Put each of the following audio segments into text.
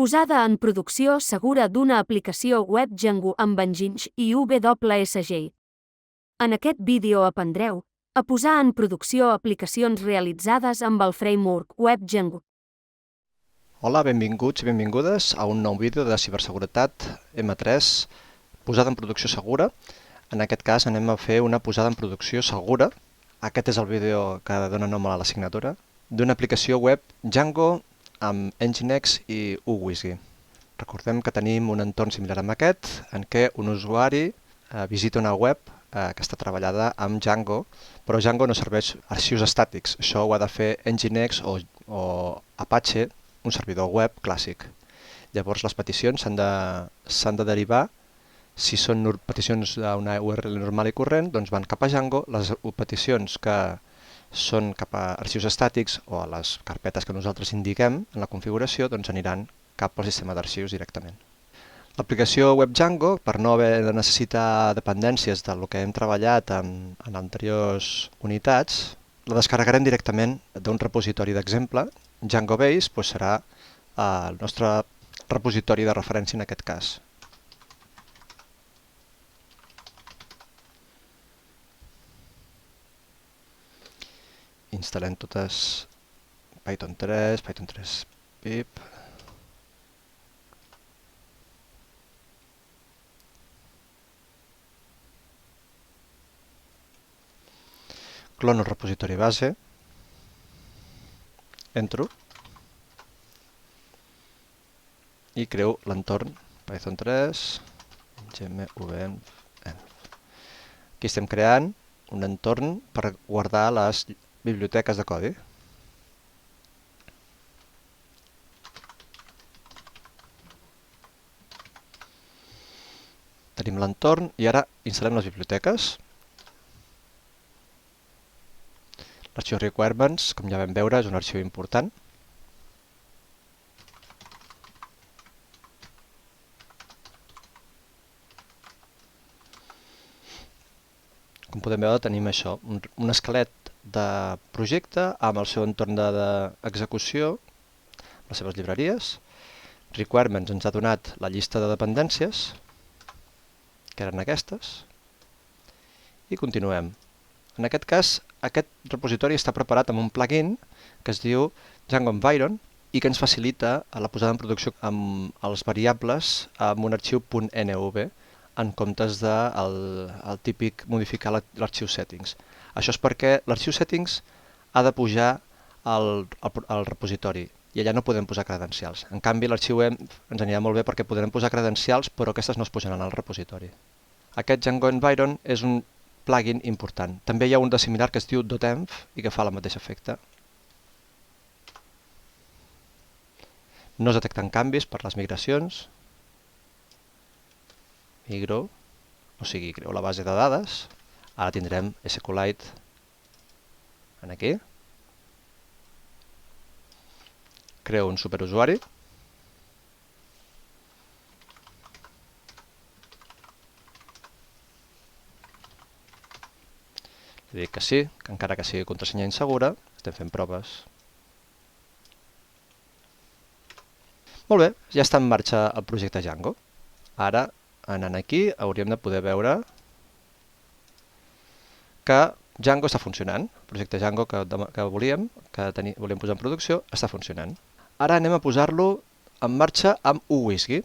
Posada en producció segura d'una aplicació web Django amb enginys i WSGI. En aquest vídeo aprendreu a posar en producció aplicacions realitzades amb el framework web Django. Hola, benvinguts i benvingudes a un nou vídeo de ciberseguretat M3 posada en producció segura. En aquest cas anem a fer una posada en producció segura. Aquest és el vídeo que dona nom a l'assignatura d'una aplicació web Django amb Nginx i UWSGI. Recordem que tenim un entorn similar a aquest en què un usuari visita una web que està treballada amb Django, però Django no serveix arxius estàtics. Això ho ha de fer Nginx o Apache, un servidor web clàssic. Llavors les peticions s'han de derivar. Si són peticions d'una URL normal i corrent, doncs van cap a Django. Les peticions que són cap a arxius estàtics o a les carpetes que nosaltres indiquem en la configuració, doncs aniran cap al sistema d'arxius directament. L'aplicació web Django, per no haver de necessitar dependències del que hem treballat en anteriors unitats, la descarregarem directament d'un repositori d'exemple. Django Base serà el nostre repositori de referència en aquest cas. Instal·lem totes Python 3, Python 3 pip. Clono el repositori base. Entro. I creo l'entorn Python 3, gmvn. Aquí estem creant un entorn per guardar les biblioteques de codi. Tenim l'entorn i ara instal·lem les biblioteques. L'arxiu requirements, com ja vam veure, és un arxiu important. Com podem veure, tenim això, un esquelet de projecte amb el seu entorn d'execució, les seves llibreries. Requirements ens ha donat la llista de dependències, que eren aquestes, i continuem. En aquest cas, aquest repositori està preparat amb un plugin que es diu Django Environ i que ens facilita la posada en producció amb els variables amb un arxiu .env en comptes del típic modificar l'arxiu settings. Això és perquè l'arxiu settings ha de pujar al repositori i allà no podem posar credencials. En canvi, l'arxiu env ens anirà molt bé perquè podrem posar credencials, però aquestes no es posaran al repositori. Aquest Django Environ és un plugin important. També hi ha un de similar que es diu .env i que fa el mateix efecte. No es detecten canvis per les migracions. Migro, o sigui, creo la base de dades. Ara tindrem SQLite aquí. Creo un superusuari. Li dic que sí, que encara que sigui contrasenya insegura, estem fent proves. Molt bé, ja està en marxa el projecte Django. Ara, anant aquí, hauríem de poder veure que Django està funcionant. El projecte Django que volíem posar en producció, està funcionant. Ara anem a posar-lo en marxa amb UWSGI.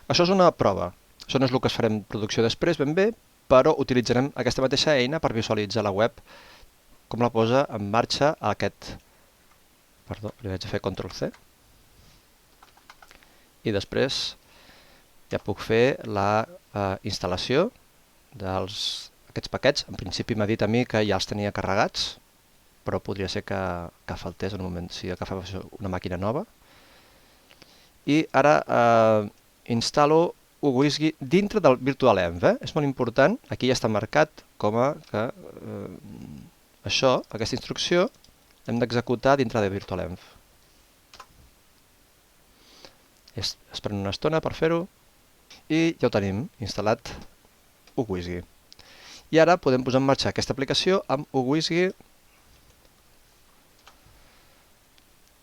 Això és una prova. Això no és el que es farem en producció després ben bé, però utilitzarem aquesta mateixa eina per visualitzar la web com la posa en marxa aquest. Perdó, li vaig a fer Ctrl+C. I després ja puc fer la instal·lació d'aquests paquets. En principi m'ha dit a mi que ja els tenia carregats, però podria ser que faltés en un moment si agafava una màquina nova. I ara instal·lo UWSGI dintre del virtualenv. És molt important, aquí ja està marcat com a que aquesta instrucció, hem d'executar dintre de virtualenv. Esperem una estona per fer-ho. I ja ho tenim instal·lat UWSGI. I ara podem posar en marxa aquesta aplicació amb UWSGI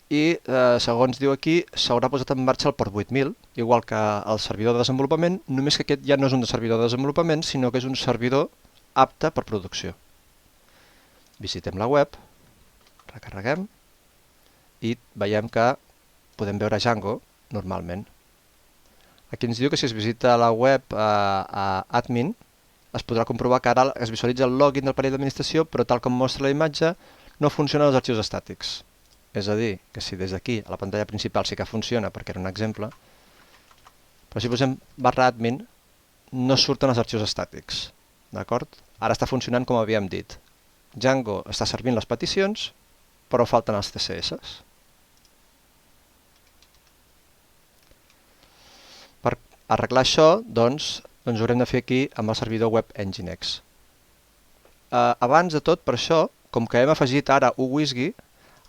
i, segons diu aquí, s'haurà posat en marxa el port 8000, igual que el servidor de desenvolupament, només que aquest ja no és un servidor de desenvolupament, sinó que és un servidor apte per producció. Visitem la web, recarreguem i veiem que podem veure Django normalment. Aquí ens diu que si es visita la web a admin es podrà comprovar que ara es visualitza el login del panell d'administració, però tal com mostra la imatge no funcionen els arxius estàtics. És a dir, que si des d'aquí a la pantalla principal sí que funciona, perquè era un exemple, però si posem /admin no surten els arxius estàtics. D'acord? Ara està funcionant com havíem dit. Django està servint les peticions, però falten els CSS. Per arreglar això, doncs ho haurem de fer aquí amb el servidor web Nginx. Abans de tot, per això, com que hem afegit ara uWSGI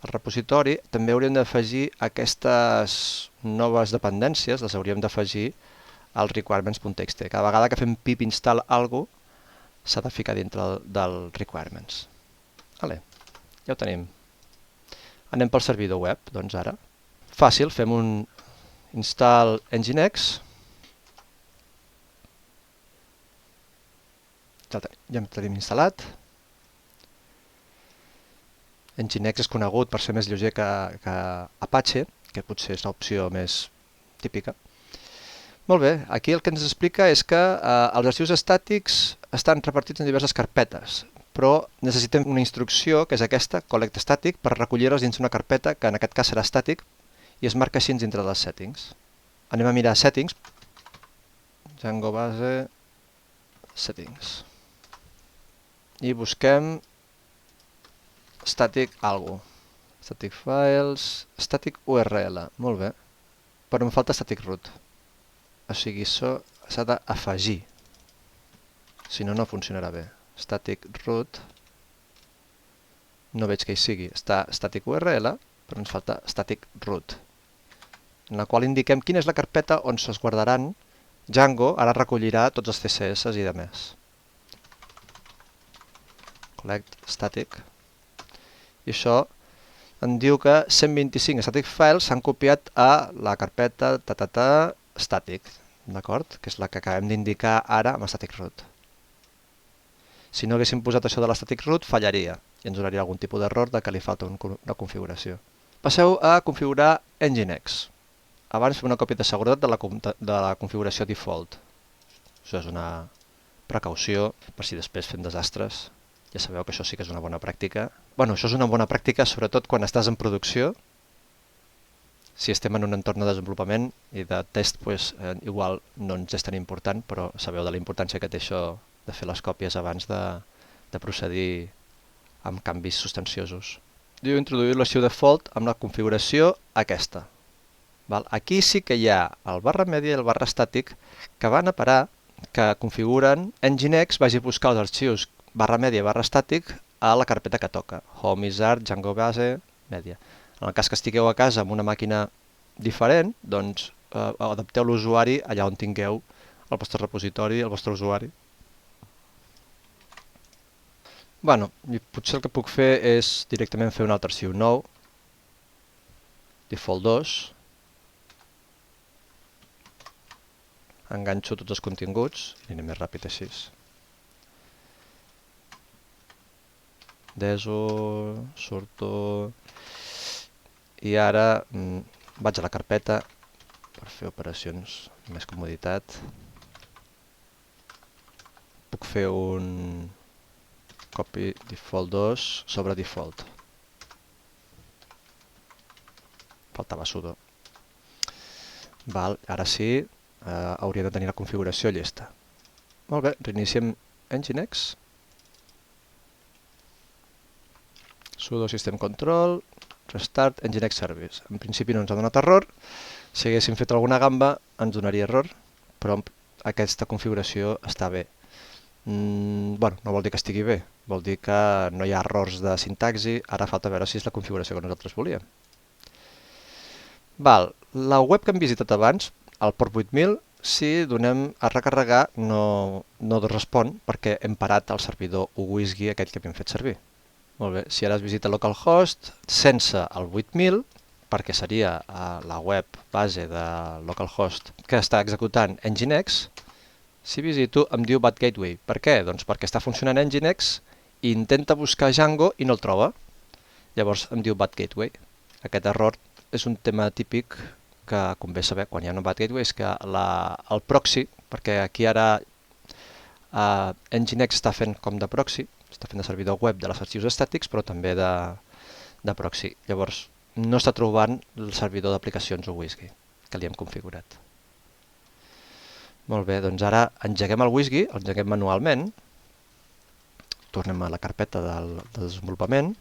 al repositori, també hauríem d'afegir aquestes noves dependències, les hauríem d'afegir al requirements.txt. Cada vegada que fem pip install alguna cosa, s'ha de ficar dintre del requirements. Vale, ja ho tenim. Anem pel servidor web, doncs ara. Fàcil, fem un install Nginx. Ja em tenim instal·lat. Nginx és conegut per ser més lleuger que Apache, que potser és l'opció més típica. Molt bé, aquí el que ens explica és que els arxius estàtics estan repartits en diverses carpetes, però necessitem una instrucció, que és aquesta, collect static, per recollir-los dins una carpeta, que en aquest cas serà stàtic, i es marca així dintre dels settings. Anem a mirar settings. Django base, settings. I busquem static algo. Static files, static URL. Molt bé. Però em falta static root. O sigui, això s'ha d'afegir. Si no, no funcionarà bé. Static root. No veig que hi sigui. Està static URL, però ens falta static root, en la qual indiquem quina és la carpeta on es guardaran. Django ara recollirà tots els CSS i demés. Collect static. I això em diu que 125 static files s'han copiat a la carpeta static, d'acord? Que és la que acabem d'indicar ara amb static root. Si no haguéssim posat això de l'static root, fallaria i ens donaria algun tipus d'error de que li falta una configuració. Passeu a configurar Nginx. Abans fem una còpia de seguretat de la configuració default. Això és una precaució per si després fem desastres. Ja sabeu que això sí que és una bona pràctica. Bueno, això és una bona pràctica sobretot quan estàs en producció. Si estem en un entorn de desenvolupament i de test, igual no ens és tan important, però sabeu de la importància que té això de fer les còpies abans de procedir amb canvis substanciosos. Diu introduir l'arxiu default amb la configuració aquesta. Aquí sí que hi ha el /media i el /stàtic que van a parar, que configuren Nginx vagi a buscar els arxius /media i /stàtic a la carpeta que toca. Home, isart, Django base, media. En el cas que estigueu a casa amb una màquina diferent, doncs adapteu l'usuari allà on tingueu el vostre repositori, el vostre usuari. Bueno, potser el que puc fer és directament fer un altre arxiu nou, default 2, enganxo tots els continguts i anem més ràpid així. Deso, surto i ara vaig a la carpeta per fer operacions amb més comoditat. Puc fer un copy default 2 sobre default. Faltava sudo. Ara sí, hauria de tenir la configuració llesta. Molt bé, reiniciem Nginx. Sudo system control, restart Nginx service. En principi no ens ha donat error. Si haguéssim fet alguna gamba ens donaria error, però aquesta configuració està bé. Bueno, no vol dir que estigui bé, vol dir que no hi ha errors de sintaxi. Ara falta veure si és la configuració que nosaltres volíem. La web que hem visitat abans, el port 8000, si donem a recarregar no respon perquè hem parat el servidor uWSGI aquell que havíem fet servir. Molt bé, si ara es visita localhost sense el 8000, perquè seria la web base de localhost que està executant Nginx, si visito em diu bad gateway. Per què? Doncs perquè està funcionant Nginx i intenta buscar Django i no el troba. Llavors em diu bad gateway. Aquest error és un tema típic que convé saber quan hi ha un bad gateway, és que el proxy, perquè aquí ara Nginx està fent com de proxy, està fent de servidor web de les arxius estàtics, però també de proxy. Llavors no està trobant el servidor d'aplicacions WSGI que li hem configurat. Molt bé, doncs ara engeguem el WSGI, el engeguem manualment. Tornem a la carpeta del desenvolupament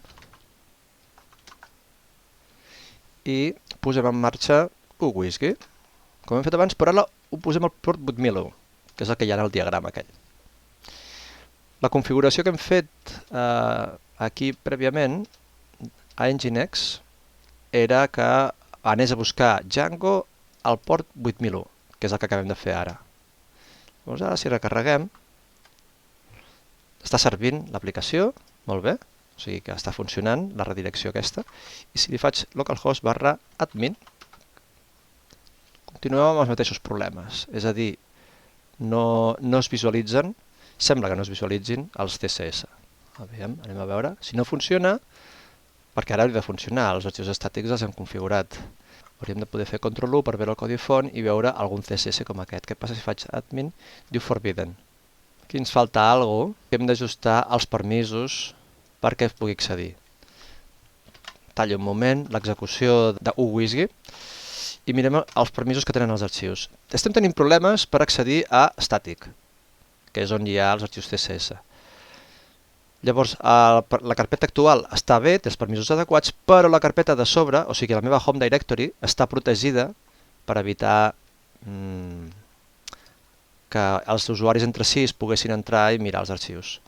i posem en marxa WSGI, com hem fet abans, però ara ho posem al port 8001, que és el que hi ha en el diagrama aquell. La configuració que hem fet aquí prèviament a Nginx era que anés a buscar Django al port 8001, que és el que acabem de fer ara. Llavors ara si recarreguem, està servint l'aplicació, molt bé, o sigui que està funcionant la redirecció aquesta, i si li faig localhost /admin, continuem amb els mateixos problemes, és a dir, no es visualitzen, sembla que no es visualitzin els CSS. Anem a veure, si no funciona, perquè ara hauria de funcionar, els arxius estàtics els hem configurat. Hauríem de poder fer Ctrl+1 per veure el codi font i veure algun CSS com aquest. Què passa si faig admin? Diu forbidden. Aquí ens falta alguna cosa, que hem d'ajustar els permisos perquè es pugui accedir. Tallo un moment l'execució de WSGI i mirem els permisos que tenen els arxius. Estem tenint problemes per accedir a stàtic, que és on hi ha els arxius CSS. Llavors, la carpeta actual està bé, té els permisos adequats, però la carpeta de sobre, o sigui la meva home directory, està protegida per evitar que els usuaris entre si es poguessin entrar i mirar els arxius.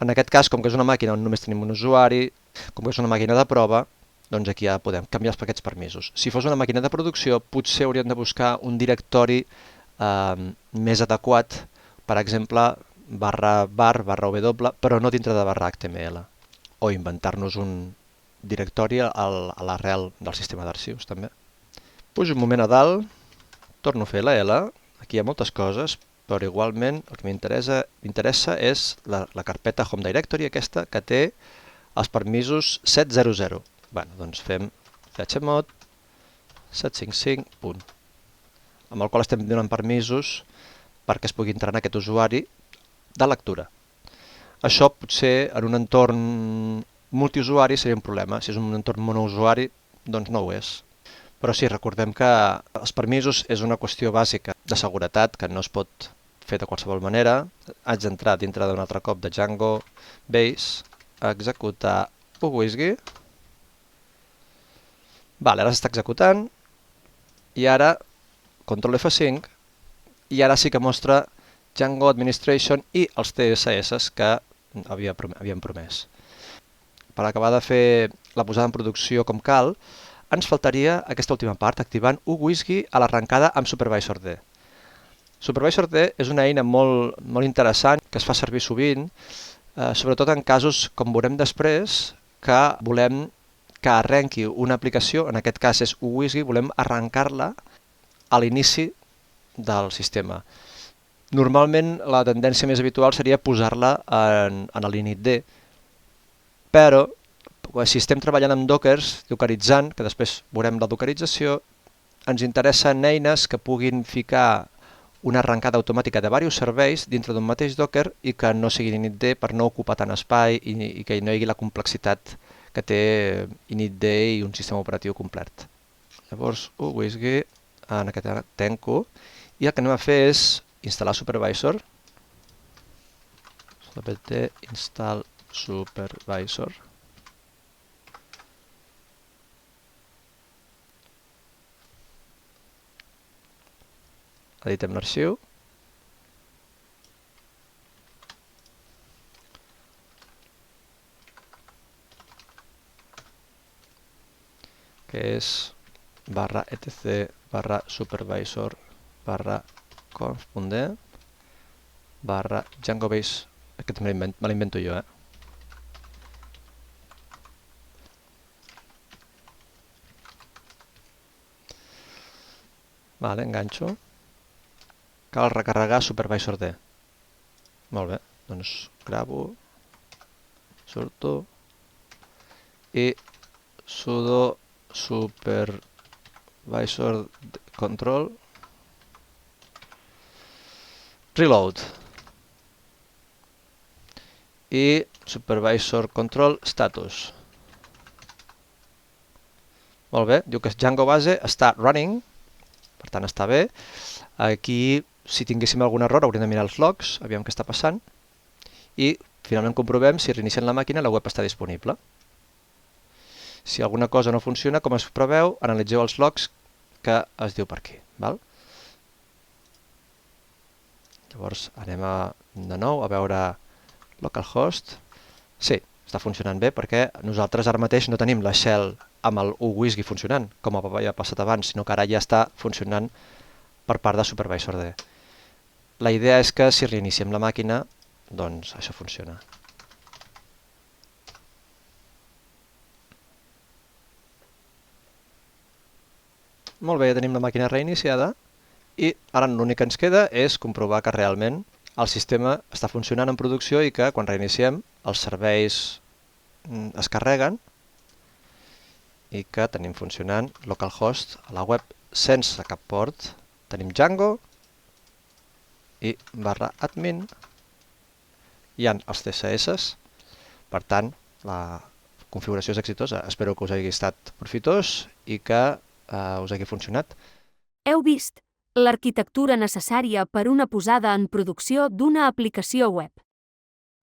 En aquest cas, com que és una màquina on només tenim un usuari, com que és una màquina de prova, doncs aquí ja podem canviar aquests permisos. Si fos una màquina de producció, potser hauríem de buscar un directori més adequat, per exemple, /var/w, però no dintre de /html, o inventar-nos un directori a l'arrel del sistema d'arxius també. Pujo un moment a dalt, torno a fer la L, aquí hi ha moltes coses, però igualment el que m'interessa és la carpeta home directory aquesta que té els permisos 700. Doncs fem chmod 755, amb el qual estem donant permisos perquè es pugui entrar en aquest usuari de lectura. Això potser en un entorn multiusuari seria un problema. Si és un entorn monousuari, doncs no ho és. Però sí, recordem que els permisos és una qüestió bàsica de seguretat que no es pot fer de qualsevol manera. Haig d'entrar dintre d'un altre cop de Django Base, executar WSGI. Ara s'està executant i ara Ctrl F5 i ara sí que mostra Django Administration i els CSS que havíem promès. Per acabar de fer la posada en producció com cal, ens faltaria aquesta última part, activant WSGI a l'arrencada amb Supervisor D. Supervisor D és una eina molt interessant que es fa servir sovint, sobretot en casos, com veurem després, que volem que arrenqui una aplicació, en aquest cas és WSGI, volem arrencar-la a l'inici del sistema. Normalment la tendència més habitual seria posar-la en l'init D, però si estem treballant amb dockers, dockeritzant, que després veurem la dockerització, ens interessen eines que puguin ficar una arrencada automàtica de diversos serveis dintre d'un mateix docker i que no sigui init D per no ocupar tant espai i que no hi hagi la complexitat que té init D i un sistema operatiu complet. Llavors, WSGI, en aquest tanco, i el que anem a fer és instal·lar Supervisor, apt install Supervisor, editem l'arxiu, que és /etc/supervisor/conf.d /Django Base, aquest me l'invento jo, Vale, enganxo. Cal recarregar SupervisorD. Molt bé, doncs gravo, surto i sudo supervisor control reload i supervisor control status. Molt bé, diu que Django base està running, per tant està bé. Aquí, si tinguéssim algun error, hauríem de mirar els logs, aviam què està passant, i finalment comprovem si reiniciant la màquina la web està disponible. Si alguna cosa no funciona, com es preveu, analitzeu els logs que es diu per aquí. Val? Llavors anem de nou a veure localhost. Sí, està funcionant bé perquè nosaltres ara mateix no tenim la shell amb el uWSGI funcionant, com havia passat abans, sinó que ara ja està funcionant per part de SupervisorD. La idea és que si reiniciem la màquina, doncs això funciona. Molt bé, ja tenim la màquina reiniciada i ara l'únic que ens queda és comprovar que realment el sistema està funcionant en producció i que quan reiniciem els serveis es carreguen i que tenim funcionant localhost a la web sense cap port. Tenim Django i /admin. Hi ha els CSS. Per tant, la configuració és exitosa. Espero que us hagi estat profitós i que us hagi funcionat. Heu vist l'arquitectura necessària per una posada en producció d'una aplicació web.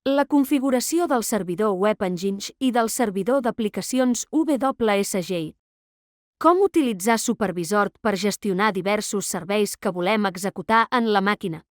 La configuració del servidor Web Engines i del servidor d'aplicacions WSGI. Com utilitzar Supervisor per gestionar diversos serveis que volem executar en la màquina.